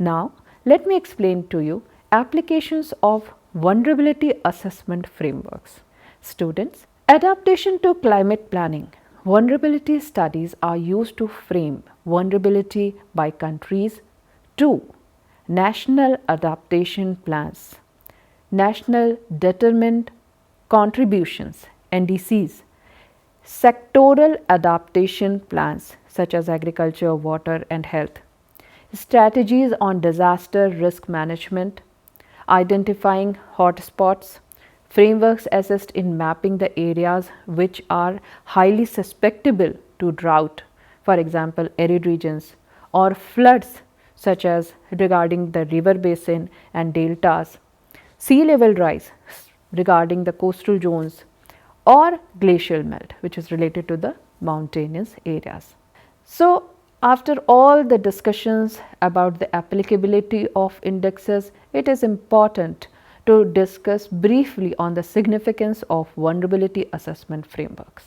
Now, let me explain to you applications of vulnerability assessment frameworks. Students, adaptation to climate planning. Vulnerability studies are used to frame vulnerability by countries. 2. National adaptation plans. National determined contributions (NDCs). Sectoral adaptation plans such as agriculture, water and health. Strategies on disaster risk management, identifying hotspots, frameworks assist in mapping the areas which are highly susceptible to drought, for example, arid regions, or floods such as regarding the river basin and deltas, sea level rise regarding the coastal zones, or glacial melt, which is related to the mountainous areas. So, after all the discussions about the applicability of indexes, it is important to discuss briefly on the significance of vulnerability assessment frameworks.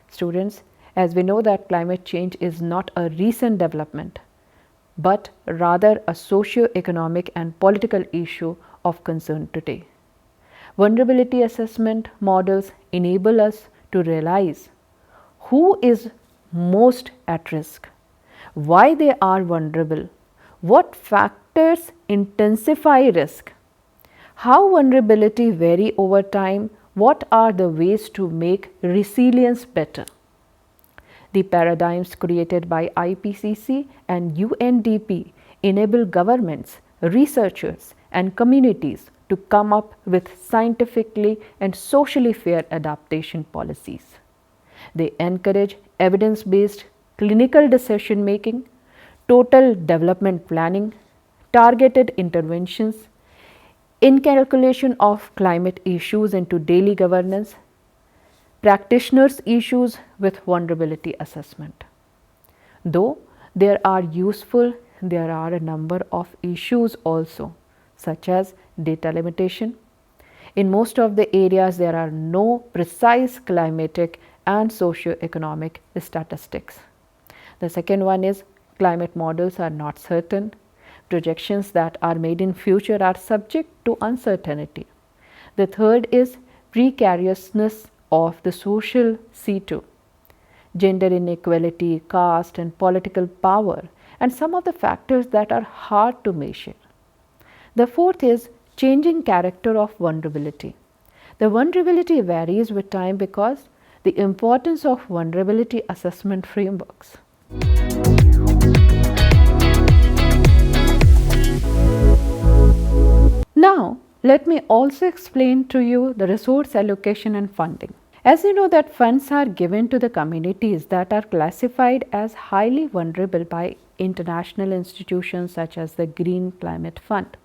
Students, as we know that climate change is not a recent development, but rather a socio-economic and political issue of concern today. Vulnerability assessment models enable us to realize who is most at risk, why they are vulnerable, what factors intensify risk, how vulnerability vary over time, what are the ways to make resilience better. The paradigms created by IPCC and UNDP enable governments, researchers and communities to come up with scientifically and socially fair adaptation policies. They encourage evidence-based clinical decision making, total development planning, targeted interventions, incalculation of climate issues into daily governance, practitioners' issues with vulnerability assessment. Though there are useful, there are a number of issues also, such as data limitation. In most of the areas, there are no precise climatic and socio-economic statistics. The second one is climate models are not certain. Projections that are made in future are subject to uncertainty. The third is precariousness of the social C2, gender inequality, caste and political power, and some of the factors that are hard to measure. The fourth is changing character of vulnerability. The vulnerability varies with time because the importance of vulnerability assessment frameworks. Now, let me also explain to you the resource allocation and funding. As you know that funds are given to the communities that are classified as highly vulnerable by international institutions such as the Green Climate Fund,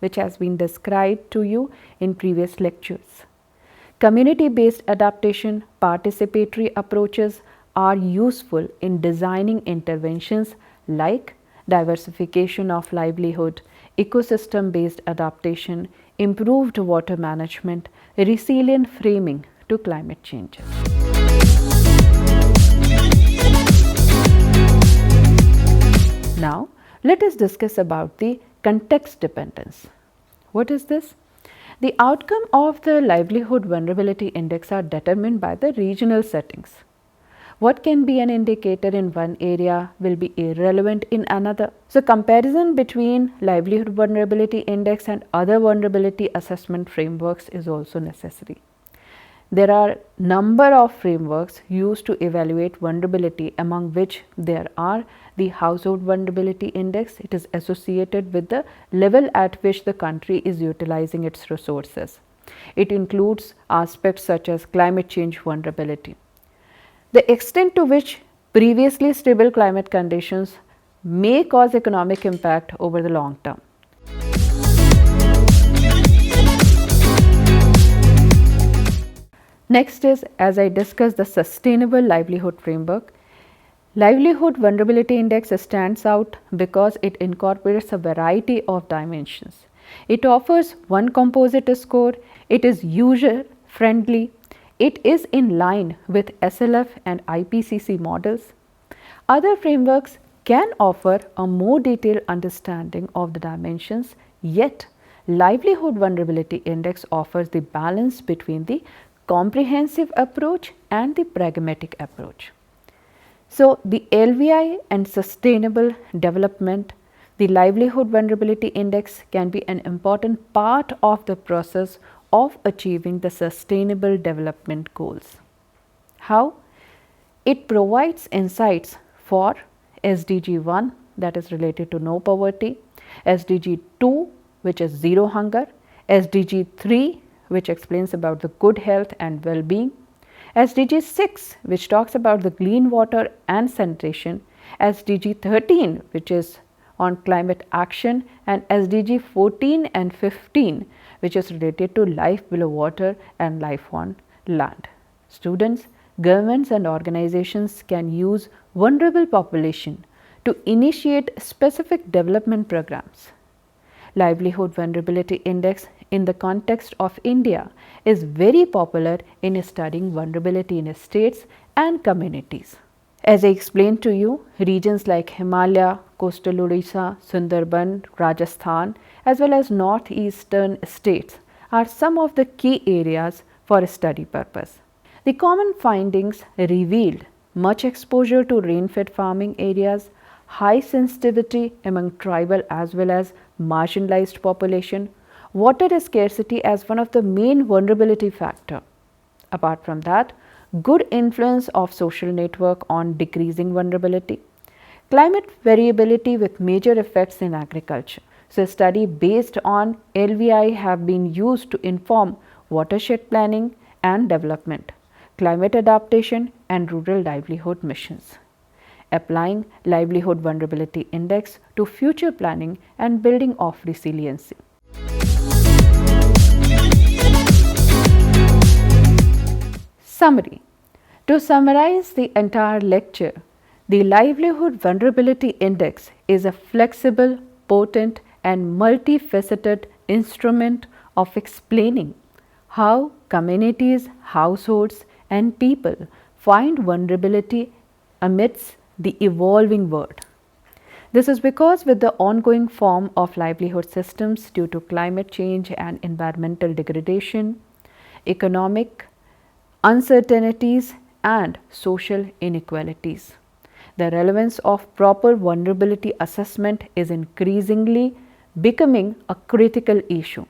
which has been described to you in previous lectures. Community-based adaptation participatory approaches are useful in designing interventions like diversification of livelihood, ecosystem-based adaptation, improved water management, resilient framing to climate changes. Now, let us discuss about the context dependence. What is this? The outcome of the livelihood vulnerability index are determined by the regional settings. What can be an indicator in one area will be irrelevant in another. So, comparison between livelihood vulnerability index and other vulnerability assessment frameworks is also necessary. There are number of frameworks used to evaluate vulnerability, among which there are the household vulnerability index. It is associated with the level at which the country is utilizing its resources. It includes aspects such as climate change vulnerability, the extent to which previously stable climate conditions may cause economic impact over the long term. Next is, as I discussed, the Sustainable Livelihood Framework. Livelihood Vulnerability Index stands out because it incorporates a variety of dimensions. It offers one composite score, it is user-friendly, it is in line with SLF and IPCC models. Other frameworks can offer a more detailed understanding of the dimensions, yet Livelihood Vulnerability Index offers the balance between the comprehensive approach and the pragmatic approach. So, the LVI and sustainable development, the Livelihood Vulnerability Index can be an important part of the process of achieving the sustainable development goals. How? It provides insights for SDG 1, that is related to no poverty, SDG 2, which is zero hunger, SDG 3, which explains about the good health and well-being, SDG 6, which talks about the clean water and sanitation, SDG 13, which is on climate action, and SDG 14 and 15, which is related to life below water and life on land. Students, governments and organizations can use vulnerable population to initiate specific development programs. Livelihood Vulnerability Index in the context of India is very popular in studying vulnerability in states and communities. As I explained to you, regions like Himalaya, coastal Odisha, Sundarban, Rajasthan, as well as northeastern states are some of the key areas for study purpose. The common findings revealed much exposure to rain-fed farming areas, high sensitivity among tribal as well as marginalized population, water scarcity as one of the main vulnerability factor. Apart from that, good influence of social network on decreasing vulnerability, climate variability with major effects in agriculture. So, a study based on LVI have been used to inform watershed planning and development, climate adaptation and rural livelihood missions. Applying Livelihood Vulnerability Index to future planning and building of resiliency. Summary. To summarize the entire lecture, the Livelihood Vulnerability Index is a flexible, potent and multifaceted instrument of explaining how communities, households and people find vulnerability amidst the evolving world. This is because with the ongoing form of livelihood systems due to climate change and environmental degradation, economic uncertainties and social inequalities, the relevance of proper vulnerability assessment is increasingly becoming a critical issue.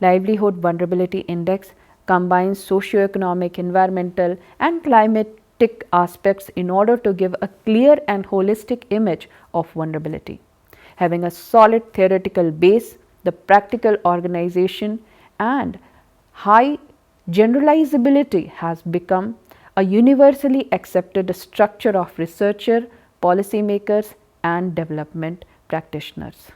Livelihood Vulnerability Index combines socio-economic, environmental and climatic aspects in order to give a clear and holistic image of vulnerability. Having a solid theoretical base, the practical organization and high generalizability has become a universally accepted structure of researcher, policymakers and development practitioners.